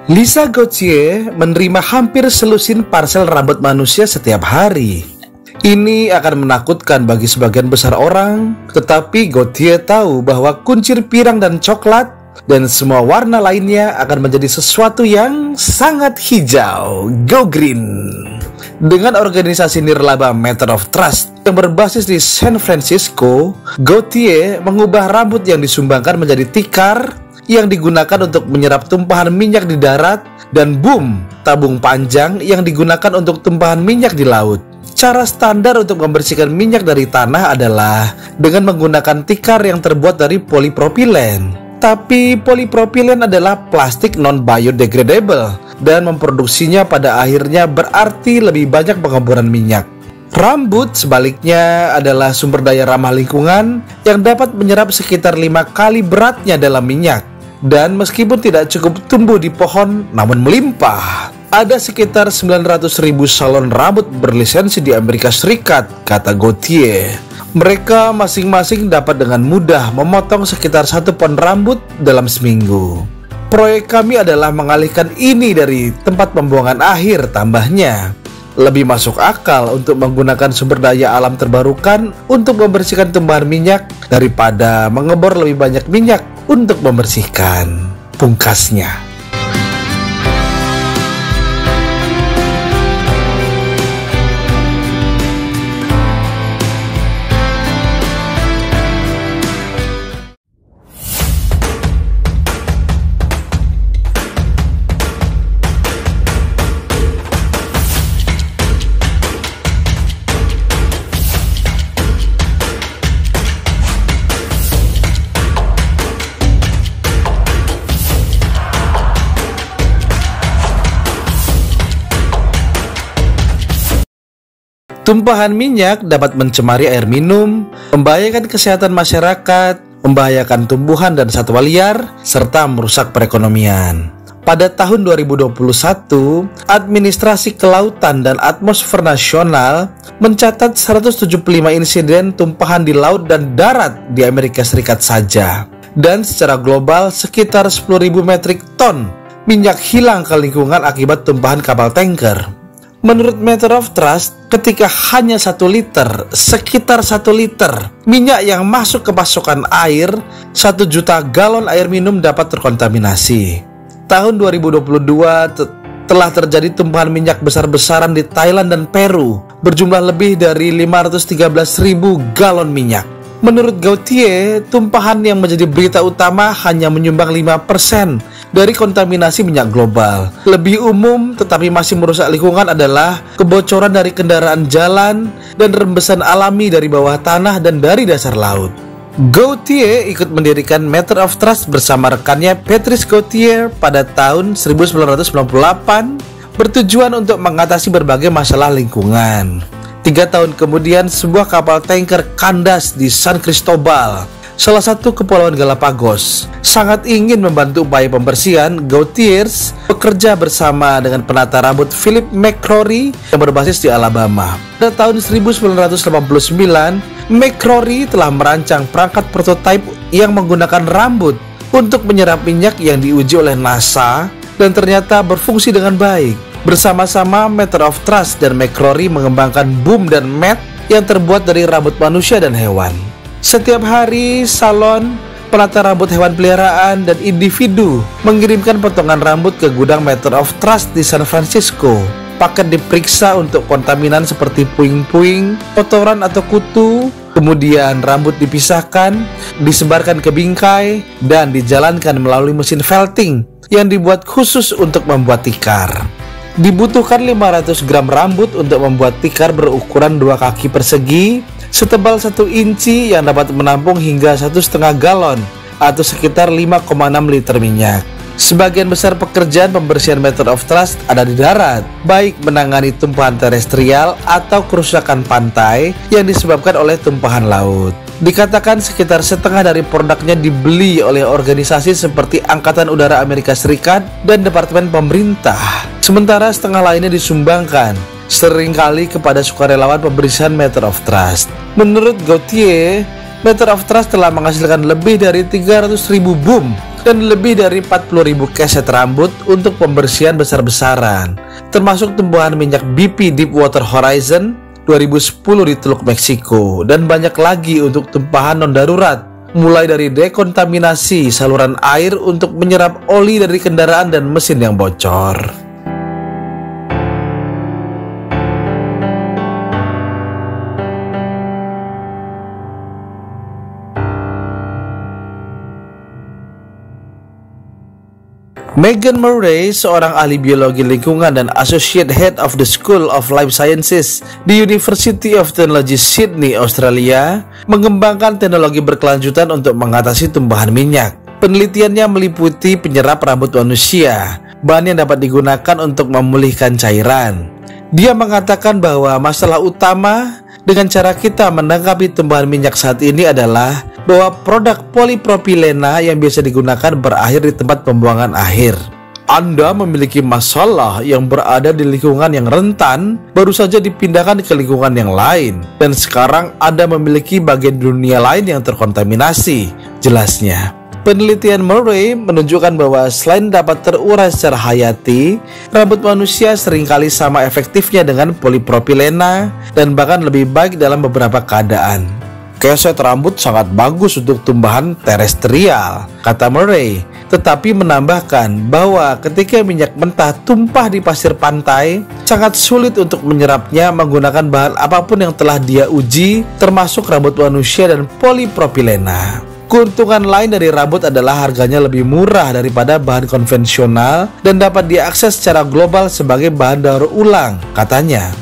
Lisa Gauthier menerima hampir selusin parsel rambut manusia setiap hari. Ini akan menakutkan bagi sebagian besar orang, tetapi Gauthier tahu bahwa kuncir pirang dan coklat dan semua warna lainnya akan menjadi sesuatu yang sangat hijau. Go Green! Dengan organisasi nirlaba Matter of Trust yang berbasis di San Francisco, Gauthier mengubah rambut yang disumbangkan menjadi tikar yang digunakan untuk menyerap tumpahan minyak di darat, dan boom, tabung panjang yang digunakan untuk tumpahan minyak di laut. Cara standar untuk membersihkan minyak dari tanah adalah dengan menggunakan tikar yang terbuat dari polipropilen. Tapi polipropilen adalah plastik non-biodegradable dan memproduksinya pada akhirnya berarti lebih banyak pengemburan minyak. Rambut sebaliknya adalah sumber daya ramah lingkungan yang dapat menyerap sekitar 5 kali beratnya dalam minyak. Dan meskipun tidak cukup tumbuh di pohon, namun melimpah. Ada sekitar 900.000 salon rambut berlisensi di Amerika Serikat, kata Gauthier. Mereka masing-masing dapat dengan mudah memotong sekitar 1 pon rambut dalam seminggu. Proyek kami adalah mengalihkan ini dari tempat pembuangan akhir, tambahnya. Lebih masuk akal untuk menggunakan sumber daya alam terbarukan untuk membersihkan tumpahan minyak daripada mengebor lebih banyak minyak untuk membersihkan, pungkasnya. Tumpahan minyak dapat mencemari air minum, membahayakan kesehatan masyarakat, membahayakan tumbuhan dan satwa liar, serta merusak perekonomian. Pada tahun 2021, Administrasi Kelautan dan Atmosfer Nasional mencatat 175 insiden tumpahan di laut dan darat di Amerika Serikat saja. Dan secara global, sekitar 10.000 metrik ton minyak hilang ke lingkungan akibat tumpahan kapal tanker. Menurut Matter of Trust, ketika hanya 1 liter, sekitar 1 liter minyak yang masuk ke pasokan air, 1 juta galon air minum dapat terkontaminasi. Tahun 2022 telah terjadi tumpahan minyak besar-besaran di Thailand dan Peru, berjumlah lebih dari 513.000 galon minyak. Menurut Gauthier, tumpahan yang menjadi berita utama hanya menyumbang 5% dari kontaminasi minyak global. Lebih umum tetapi masih merusak lingkungan adalah kebocoran dari kendaraan jalan dan rembesan alami dari bawah tanah dan dari dasar laut. Gauthier ikut mendirikan Matter of Trust bersama rekannya Patrice Gauthier pada tahun 1998, bertujuan untuk mengatasi berbagai masalah lingkungan. 3 tahun kemudian, sebuah kapal tanker kandas di San Cristobal, salah satu kepulauan Galapagos. Sangat ingin membantu upaya pembersihan, Gauthier bekerja bersama dengan penata rambut Philip McCrory yang berbasis di Alabama. Pada tahun 1989, McCrory telah merancang perangkat prototipe yang menggunakan rambut untuk menyerap minyak yang diuji oleh NASA dan ternyata berfungsi dengan baik. Bersama-sama, Matter of Trust dan McCrory mengembangkan boom dan mat yang terbuat dari rambut manusia dan hewan. Setiap hari, salon, penata rambut hewan peliharaan, dan individu mengirimkan potongan rambut ke gudang Matter of Trust di San Francisco. Paket diperiksa untuk kontaminan seperti puing-puing, kotoran atau kutu. Kemudian rambut dipisahkan, disebarkan ke bingkai, dan dijalankan melalui mesin felting yang dibuat khusus untuk membuat tikar. Dibutuhkan 500 gram rambut untuk membuat tikar berukuran 2 kaki persegi setebal 1 inci yang dapat menampung hingga 1,5 galon atau sekitar 5,6 liter minyak. Sebagian besar pekerjaan pembersihan Matter of Trust ada di darat, baik menangani tumpahan terestrial atau kerusakan pantai yang disebabkan oleh tumpahan laut. Dikatakan sekitar setengah dari produknya dibeli oleh organisasi seperti Angkatan Udara Amerika Serikat dan Departemen Pemerintah, sementara setengah lainnya disumbangkan seringkali kepada sukarelawan pembersihan Matter of Trust. Menurut Gauthier, Matter of Trust telah menghasilkan lebih dari 300.000 boom dan lebih dari 40.000 keset rambut untuk pembersihan besar-besaran, termasuk tumbuhan minyak BP Deepwater Horizon 2010 di Teluk Meksiko, dan banyak lagi untuk tumpahan non-darurat, mulai dari dekontaminasi saluran air untuk menyerap oli dari kendaraan dan mesin yang bocor. Megan Murray, seorang ahli biologi lingkungan dan Associate Head of the School of Life Sciences di University of Technology Sydney, Australia, mengembangkan teknologi berkelanjutan untuk mengatasi tumbuhan minyak. Penelitiannya meliputi penyerap rambut manusia, bahan yang dapat digunakan untuk memulihkan cairan. Dia mengatakan bahwa masalah utama dengan cara kita menangkapi tumbuhan minyak saat ini adalah bahwa produk polipropilena yang biasa digunakan berakhir di tempat pembuangan akhir. Anda memiliki masalah yang berada di lingkungan yang rentan, baru saja dipindahkan ke lingkungan yang lain, dan sekarang Anda memiliki bagian dunia lain yang terkontaminasi, jelasnya. Penelitian Murray menunjukkan bahwa selain dapat terurai secara hayati, rambut manusia seringkali sama efektifnya dengan polipropilena dan bahkan lebih baik dalam beberapa keadaan. Keset rambut sangat bagus untuk tumbuhan terestrial, kata Murray, tetapi menambahkan bahwa ketika minyak mentah tumpah di pasir pantai, sangat sulit untuk menyerapnya menggunakan bahan apapun yang telah dia uji, termasuk rambut manusia dan polipropilena. Keuntungan lain dari rambut adalah harganya lebih murah daripada bahan konvensional dan dapat diakses secara global sebagai bahan daur ulang, katanya.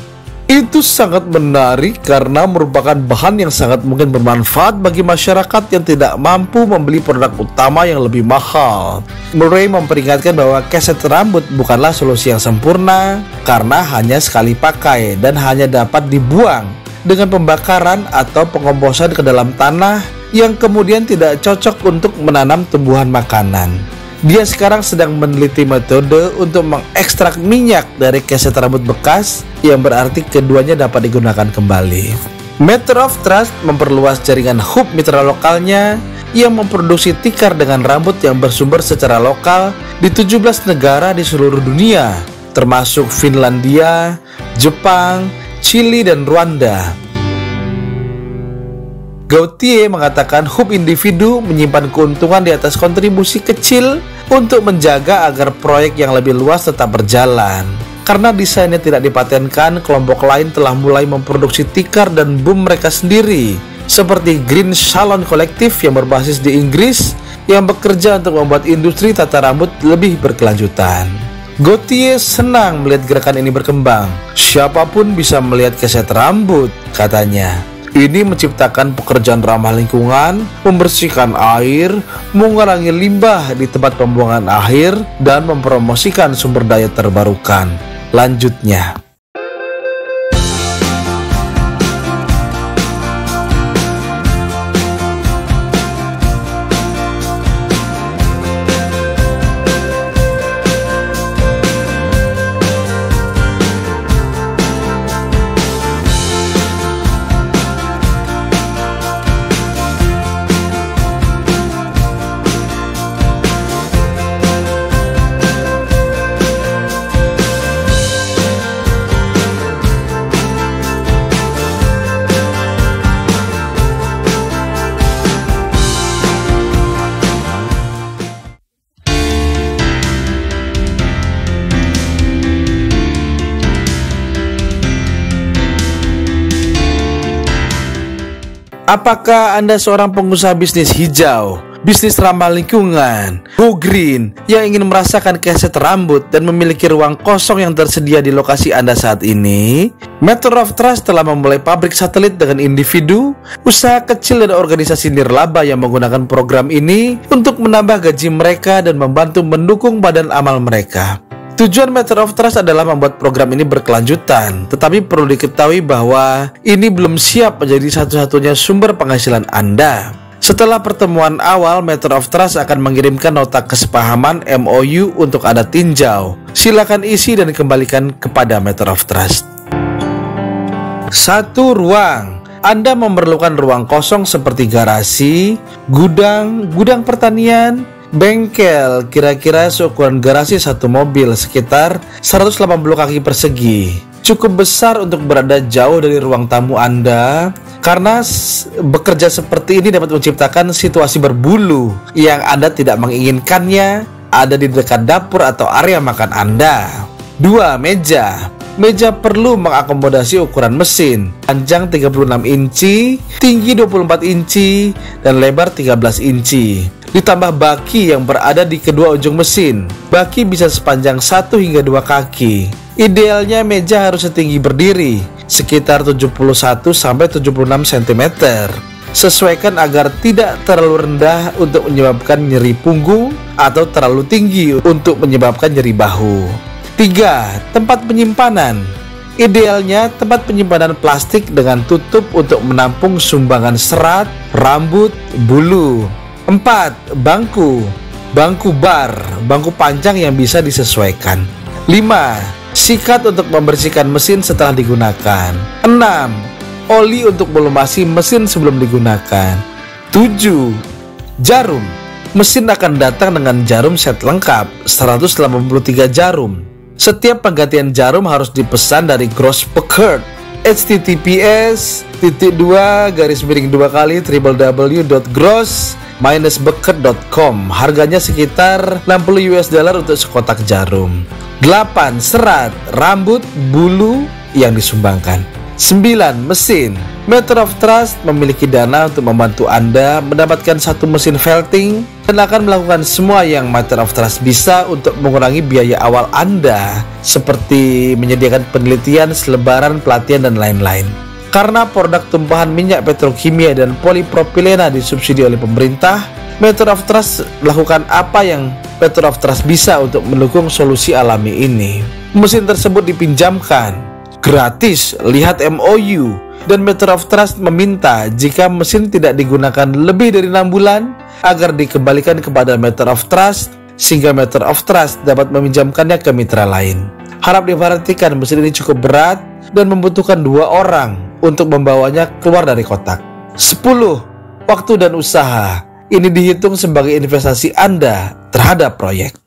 Itu sangat menarik karena merupakan bahan yang sangat mungkin bermanfaat bagi masyarakat yang tidak mampu membeli produk utama yang lebih mahal. Murray memperingatkan bahwa keset rambut bukanlah solusi yang sempurna karena hanya sekali pakai dan hanya dapat dibuang dengan pembakaran atau pengomposan ke dalam tanah yang kemudian tidak cocok untuk menanam tumbuhan makanan. Dia sekarang sedang meneliti metode untuk mengekstrak minyak dari keset rambut bekas, yang berarti keduanya dapat digunakan kembali. Matter of Trust memperluas jaringan hub mitra lokalnya yang memproduksi tikar dengan rambut yang bersumber secara lokal di 17 negara di seluruh dunia, termasuk Finlandia, Jepang, Chili, dan Rwanda. Gauthier mengatakan hub individu menyimpan keuntungan di atas kontribusi kecil untuk menjaga agar proyek yang lebih luas tetap berjalan. Karena desainnya tidak dipatenkan, kelompok lain telah mulai memproduksi tikar dan boom mereka sendiri, seperti Green Salon Collective yang berbasis di Inggris yang bekerja untuk membuat industri tata rambut lebih berkelanjutan. Gauthier senang melihat gerakan ini berkembang. Siapapun bisa melihat keset rambut, katanya. Ini menciptakan pekerjaan ramah lingkungan, membersihkan air, mengurangi limbah di tempat pembuangan akhir, dan mempromosikan sumber daya terbarukan. Lanjutnya. Apakah Anda seorang pengusaha bisnis hijau, bisnis ramah lingkungan, go green, yang ingin merasakan keset rambut dan memiliki ruang kosong yang tersedia di lokasi Anda saat ini? Matter of Trust telah memulai pabrik satelit dengan individu, usaha kecil dan organisasi nirlaba yang menggunakan program ini untuk menambah gaji mereka dan membantu mendukung badan amal mereka. Tujuan Matter of Trust adalah membuat program ini berkelanjutan, tetapi perlu diketahui bahwa ini belum siap menjadi satu-satunya sumber penghasilan Anda. Setelah pertemuan awal, Matter of Trust akan mengirimkan nota kesepahaman MOU untuk Anda tinjau. Silakan isi dan kembalikan kepada Matter of Trust. 1. Ruang. Anda memerlukan ruang kosong seperti garasi, gudang pertanian, Bengkel kira-kira seukuran garasi satu mobil, sekitar 180 kaki persegi. Cukup besar untuk berada jauh dari ruang tamu Anda, karena bekerja seperti ini dapat menciptakan situasi berbulu yang Anda tidak menginginkannya ada di dekat dapur atau area makan Anda. 2. Meja. Meja perlu mengakomodasi ukuran mesin, panjang 36 inci, tinggi 24 inci, dan lebar 13 inci. Ditambah baki yang berada di kedua ujung mesin. Baki bisa sepanjang 1 hingga 2 kaki. Idealnya meja harus setinggi berdiri, sekitar 71 sampai 76 cm. Sesuaikan agar tidak terlalu rendah untuk menyebabkan nyeri punggung atau terlalu tinggi untuk menyebabkan nyeri bahu. 3. Tempat penyimpanan. Idealnya tempat penyimpanan plastik dengan tutup untuk menampung sumbangan serat, rambut, bulu. 4. Bangku. Bangku bar, bangku panjang yang bisa disesuaikan. 5. Sikat untuk membersihkan mesin setelah digunakan. 6. Oli untuk melumasi mesin sebelum digunakan. 7. Jarum. Mesin akan datang dengan jarum set lengkap, 183 jarum. Setiap penggantian jarum harus dipesan dari Gross Beckert. https://www.gross-beckert.com. Harganya sekitar $60 untuk sekotak jarum. 8. Serat, rambut, bulu yang disumbangkan. 9. Mesin. Method of Trust memiliki dana untuk membantu Anda mendapatkan satu mesin felting dan akan melakukan semua yang Method of Trust bisa untuk mengurangi biaya awal Anda, seperti menyediakan penelitian, selebaran, pelatihan, dan lain-lain. Karena produk tumpahan minyak petrokimia dan polipropilena disubsidi oleh pemerintah, Method of Trust melakukan apa yang Method of Trust bisa untuk mendukung solusi alami ini. Mesin tersebut dipinjamkan gratis, lihat MOU. Dan Method of Trust meminta jika mesin tidak digunakan lebih dari 6 bulan agar dikembalikan kepada Method of Trust, sehingga Method of Trust dapat meminjamkannya ke mitra lain. Harap diperhatikan, mesin ini cukup berat dan membutuhkan 2 orang untuk membawanya keluar dari kotak. 10. Waktu dan usaha. Ini dihitung sebagai investasi Anda terhadap proyek.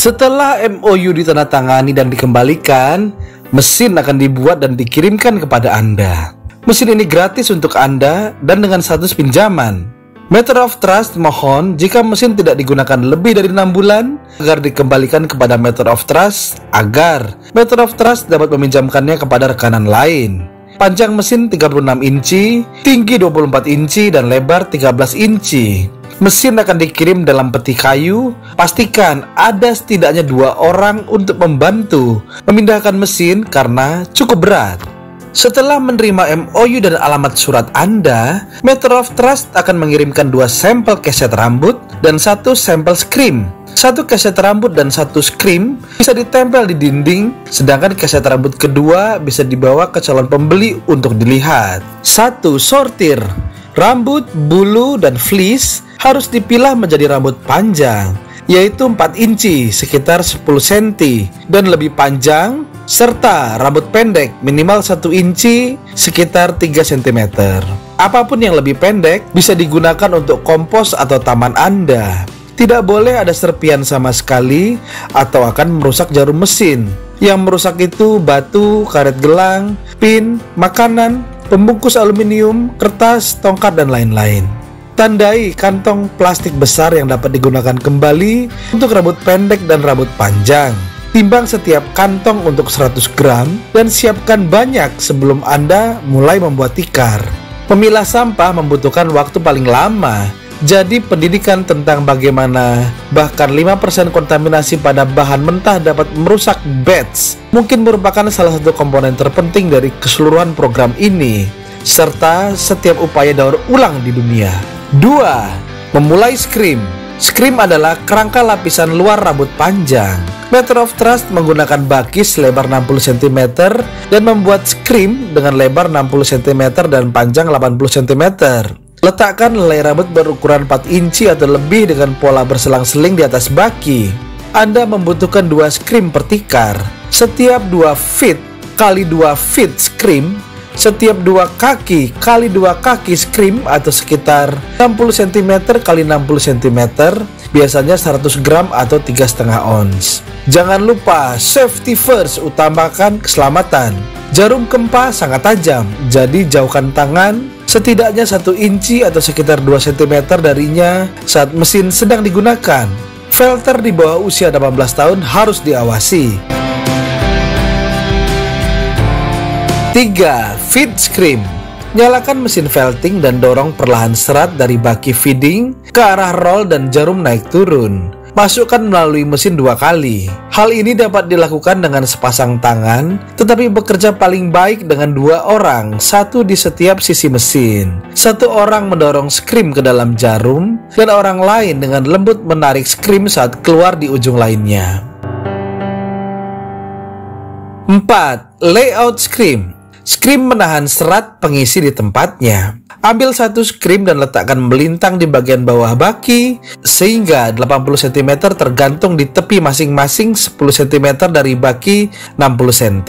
Setelah MOU ditandatangani dan dikembalikan, mesin akan dibuat dan dikirimkan kepada Anda. Mesin ini gratis untuk Anda dan dengan status pinjaman. Method of Trust mohon jika mesin tidak digunakan lebih dari 6 bulan agar dikembalikan kepada Method of Trust agar Method of Trust dapat meminjamkannya kepada rekanan lain. Panjang mesin 36 inci, tinggi 24 inci, dan lebar 13 inci. Mesin akan dikirim dalam peti kayu. Pastikan ada setidaknya 2 orang untuk membantu memindahkan mesin karena cukup berat. Setelah menerima MOU dan alamat surat Anda, Method of Trust akan mengirimkan 2 sampel keset rambut dan 1 sampel skrim. 1 keset rambut dan 1 skrim bisa ditempel di dinding, sedangkan keset rambut kedua bisa dibawa ke calon pembeli untuk dilihat. 1. Sortir. Rambut, bulu, dan fleece harus dipilah menjadi rambut panjang, yaitu 4 inci, sekitar 10 cm, dan lebih panjang, serta rambut pendek minimal 1 inci, sekitar 3 cm. Apapun yang lebih pendek bisa digunakan untuk kompos atau taman Anda. Tidak boleh ada serpian sama sekali atau akan merusak jarum mesin. Yang merusak itu batu, karet gelang, pin, makanan, pembungkus aluminium, kertas, tongkat, dan lain-lain. Tandai kantong plastik besar yang dapat digunakan kembali untuk rambut pendek dan rambut panjang. Timbang setiap kantong untuk 100 gram dan siapkan banyak sebelum Anda mulai membuat tikar. Memilah sampah membutuhkan waktu paling lama. Jadi pendidikan tentang bagaimana bahkan 5% kontaminasi pada bahan mentah dapat merusak bats mungkin merupakan salah satu komponen terpenting dari keseluruhan program ini, serta setiap upaya daur ulang di dunia. 2. Memulai skrim. Skrim adalah kerangka lapisan luar rambut panjang. Method of Trust menggunakan baki selebar 60 cm dan membuat skrim dengan lebar 60 cm dan panjang 80 cm. Letakkan helai rambut berukuran 4 inci atau lebih dengan pola berselang-seling di atas baki. Anda membutuhkan 2 skrim per tikar. Setiap 2 feet kali 2 feet skrim, setiap 2 kaki kali 2 kaki skrim atau sekitar 60 cm kali 60 cm, biasanya 100 gram atau 3,5 ons. Jangan lupa safety first, utamakan keselamatan. Jarum kempa sangat tajam, jadi jauhkan tangan setidaknya 1 inci atau sekitar 2 cm darinya saat mesin sedang digunakan. Velter di bawah usia 18 tahun harus diawasi. 3. Feed scream. Nyalakan mesin velting dan dorong perlahan serat dari baki feeding ke arah roll dan jarum naik turun. Masukkan melalui mesin 2 kali. Hal ini dapat dilakukan dengan sepasang tangan, tetapi bekerja paling baik dengan 2 orang, 1 di setiap sisi mesin. 1 orang mendorong skrim ke dalam jarum, dan orang lain dengan lembut menarik skrim saat keluar di ujung lainnya. 4. Layout skrim. Skrim menahan serat pengisi di tempatnya. Ambil 1 skrim dan letakkan melintang di bagian bawah baki sehingga 80 cm tergantung di tepi masing-masing 10 cm dari baki 60 cm.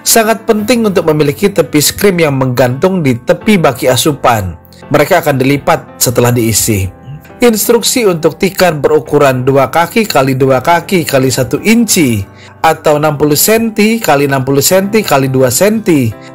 Sangat penting untuk memiliki tepi skrim yang menggantung di tepi baki asupan. Mereka akan dilipat setelah diisi. Instruksi untuk tikar berukuran 2 kaki kali 2 kaki kali 1 inci atau 60 cm kali 60 cm kali 2 cm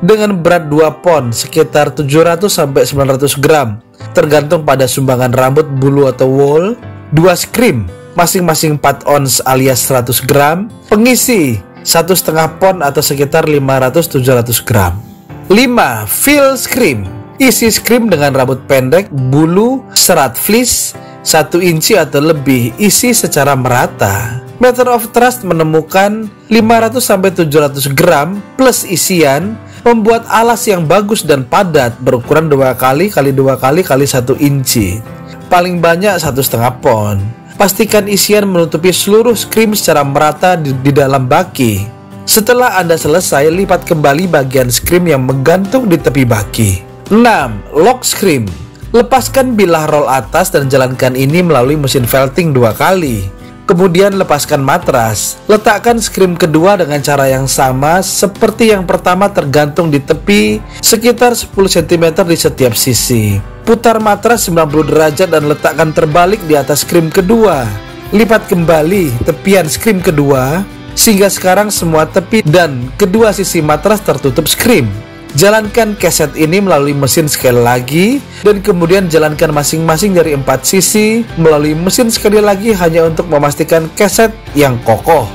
dengan berat 2 pon sekitar 700 sampai 900 gram tergantung pada sumbangan rambut, bulu atau wool. 2 skrim masing-masing 4 ons alias 100 gram, pengisi 1,5 pon atau sekitar 500-700 gram. 5. Fill skrim. Isi skrim dengan rambut pendek, bulu, serat fleece 1 inci atau lebih, isi secara merata. Meter of Trust menemukan 500-700 gram plus isian membuat alas yang bagus dan padat berukuran 2 kali kali 2 kali kali 1 inci. Paling banyak 1,5 pon. Pastikan isian menutupi seluruh skrim secara merata di dalam baki. Setelah Anda selesai, lipat kembali bagian skrim yang menggantung di tepi baki. 6. Lock skrim. Lepaskan bilah roll atas dan jalankan ini melalui mesin velting 2 kali. Kemudian lepaskan matras. Letakkan skrim kedua dengan cara yang sama seperti yang pertama, tergantung di tepi sekitar 10 cm di setiap sisi. Putar matras 90 derajat dan letakkan terbalik di atas skrim kedua. Lipat kembali tepian skrim kedua sehingga sekarang semua tepi dan kedua sisi matras tertutup skrim. Jalankan keset ini melalui mesin sekali lagi dan kemudian jalankan masing-masing dari 4 sisi melalui mesin sekali lagi hanya untuk memastikan keset yang kokoh.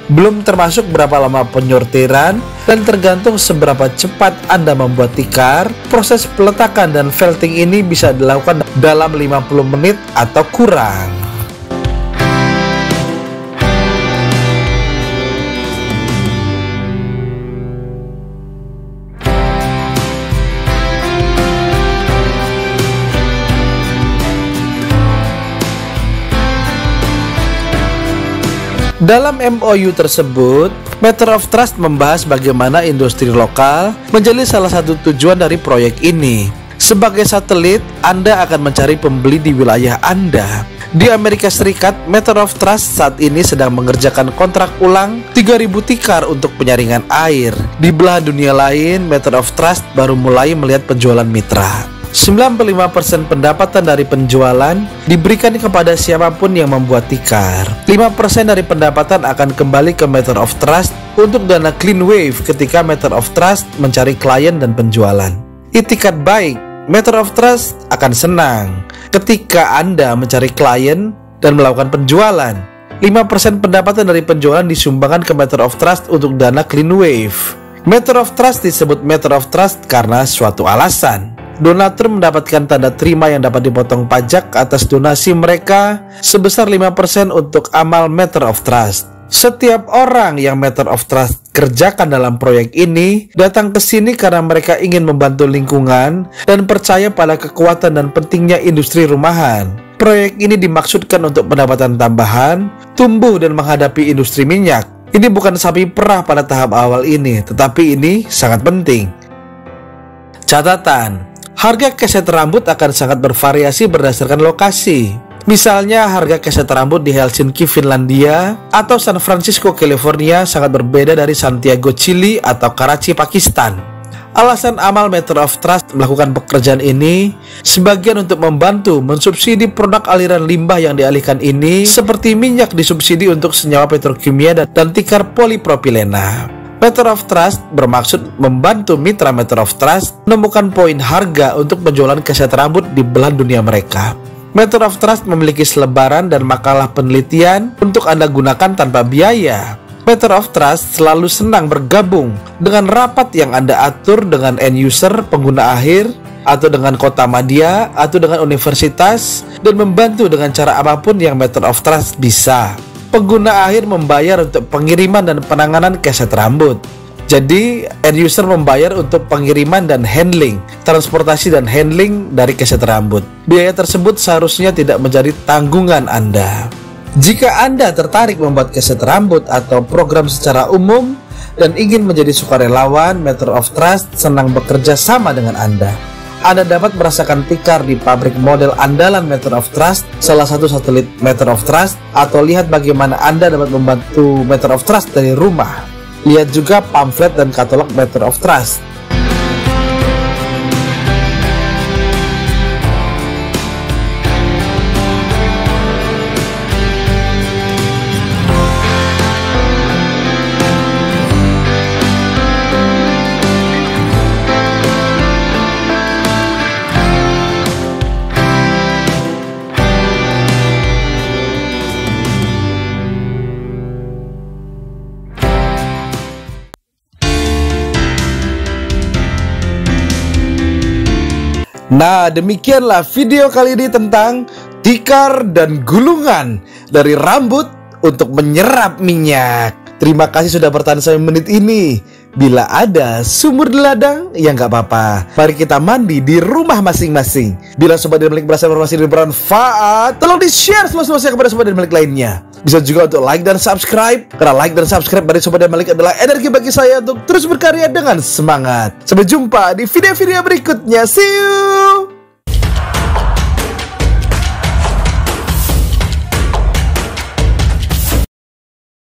Belum termasuk berapa lama penyortiran dan tergantung seberapa cepat Anda membuat tikar, proses peletakan dan felting ini bisa dilakukan dalam 50 menit atau kurang. Dalam MOU tersebut, Meter of Trust membahas bagaimana industri lokal menjadi salah satu tujuan dari proyek ini. Sebagai satelit, Anda akan mencari pembeli di wilayah Anda. Di Amerika Serikat, Meter of Trust saat ini sedang mengerjakan kontrak ulang 3.000 tikar untuk penyaringan air. Di belahan dunia lain, Meter of Trust baru mulai melihat penjualan mitra. 95% pendapatan dari penjualan diberikan kepada siapapun yang membuat tikar. 5% dari pendapatan akan kembali ke Meter of Trust untuk dana clean wave ketika Meter of Trust mencari klien dan penjualan. Itikat baik, Meter of Trust akan senang ketika Anda mencari klien dan melakukan penjualan. 5% pendapatan dari penjualan disumbangkan ke Meter of Trust untuk dana clean wave. Meter of Trust disebut Meter of Trust karena suatu alasan. Donatur mendapatkan tanda terima yang dapat dipotong pajak atas donasi mereka sebesar 5% untuk amal Meter of Trust. Setiap orang yang Meter of Trust kerjakan dalam proyek ini datang ke sini karena mereka ingin membantu lingkungan dan percaya pada kekuatan dan pentingnya industri rumahan. Proyek ini dimaksudkan untuk pendapatan tambahan, tumbuh dan menghadapi industri minyak. Ini bukan sapi perah pada tahap awal ini, tetapi ini sangat penting. Catatan: harga keset rambut akan sangat bervariasi berdasarkan lokasi. Misalnya harga keset rambut di Helsinki, Finlandia atau San Francisco, California sangat berbeda dari Santiago, Chili atau Karachi, Pakistan. Alasan amal Matter of Trust melakukan pekerjaan ini sebagian untuk membantu mensubsidi produk aliran limbah yang dialihkan ini, seperti minyak disubsidi untuk senyawa petrokimia dan tikar polipropilena. Matter of Trust bermaksud membantu mitra Matter of Trust menemukan poin harga untuk penjualan keset rambut di belahan dunia mereka. Matter of Trust memiliki selebaran dan makalah penelitian untuk Anda gunakan tanpa biaya. Matter of Trust selalu senang bergabung dengan rapat yang Anda atur dengan end user, pengguna akhir, atau dengan kota madya, atau dengan universitas, dan membantu dengan cara apapun yang Matter of Trust bisa. Pengguna akhir membayar untuk pengiriman dan penanganan keset rambut. Jadi, end user membayar untuk pengiriman dan handling, transportasi dan handling dari keset rambut. Biaya tersebut seharusnya tidak menjadi tanggungan Anda. Jika Anda tertarik membuat keset rambut atau program secara umum dan ingin menjadi sukarelawan, Matter of Trust senang bekerja sama dengan Anda. Anda dapat merasakan tikar di pabrik model andalan Matter of Trust, salah satu satelit Matter of Trust, atau lihat bagaimana Anda dapat membantu Matter of Trust dari rumah. Lihat juga pamflet dan katalog Matter of Trust. Nah, demikianlah video kali ini tentang tikar dan gulungan dari rambut untuk menyerap minyak. Terima kasih sudah bertahan sampai menit ini. Bila ada sumur di ladang, ya nggak apa-apa. Mari kita mandi di rumah masing-masing. Bila Sobat Dynamic merasa informasi ini bermanfaat, tolong di-share seluas-luasnya kepada Sobat Dynamic lainnya. Bisa juga untuk like dan subscribe, karena like dan subscribe dari Sobat Dynamic adalah energi bagi saya untuk terus berkarya dengan semangat. Sampai jumpa di video-video berikutnya. See you!